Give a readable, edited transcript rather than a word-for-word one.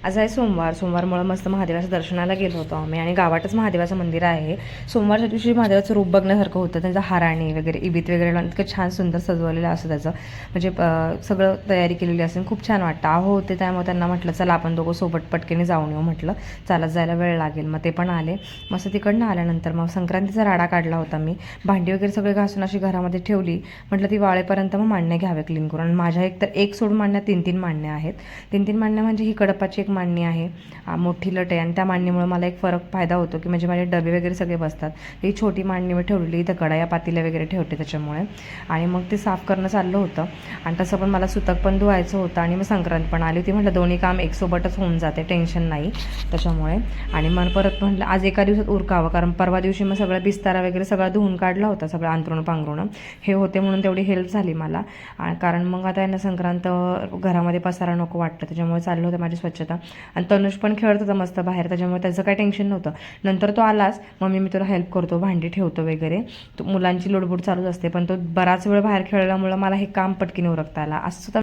आज आहे सोमवारमुळे मस्त महादेवाच्या दर्शनाला गेलो होतो आम्ही आणि गावातच महादेवाचं मंदिर आहे. सोमवारच्या दिवशी महादेवाचं रूप बघण्यासारखं होतं. त्यांचा हाराणी वगैरे इबीत वगैरे लावून इतकं छान सुंदर सजवलेलं असं त्याचं म्हणजे सगळं तयारी केलेली असेल. खूप छान वाटतं. आहो होते त्यामुळे त्यांना म्हटलं चला आपण दोघं सोबत पटकेने जाऊन येऊ. म्हटलं चालत जायला वेळ लागेल. मग ते पण आले. मस्त तिकडनं आल्यानंतर मग संक्रांतीचा राडा काढला होता मी. भांडी वगैरे सगळे घासून अशी घरामध्ये ठेवली. म्हटलं ती वाळेपर्यंत मग मांडणे घ्यावे क्लीन करून. आणि माझ्या एक सोडून मांडण्या 3-3 मांडण्या आहेत. 3-3 मांडण्या म्हणजे ही कडपाची एक मांडणी आहे, मोठी लट आहे. आणि त्या मांडणीमुळे मला एक फायदा होतो की म्हणजे माझे डबे वगैरे सगळे बसतात. ही छोटी मांडणी मी ठेवलेली, इथं कढया पातेल्या वगैरे ठेवते त्याच्यामुळे. आणि मग ते साफ करणं चाललं होतं. आणि तसं पण मला सुतक पण धुवायचं होतं आणि मग संक्रांत पण आली होती. म्हटलं दोन्ही काम एकसोबतच होऊन जाते, टेन्शन नाही त्याच्यामुळे. आणि मग परत म्हटलं आज एका दिवसात उरकावं, कारण परवा दिवशी मग सगळं बिस्तारा वगैरे सगळं धुवून काढला होता, सगळं अंथरुण पांघरुणं हे होते म्हणून तेवढी हेल्प झाली मला. कारण मग आता यांना संक्रांत घरामध्ये पसारा नको वाटतं, त्याच्यामुळे चाललं होतं माझी स्वच्छता. आणि तनुष पण खेळत होता मस्त बाहेर, त्याच्यामुळे त्याचं काही टेन्शन नव्हतं. नंतर तो आलाच, मम्मी मी तुला हेल्प करतो, भांडी ठेवतो वगैरे. तो मुलांची लुडबुड चालूच असते, पण तो बराच वेळ बाहेर खेळल्यामुळं मला हे काम पटकीने उरकता आला. असं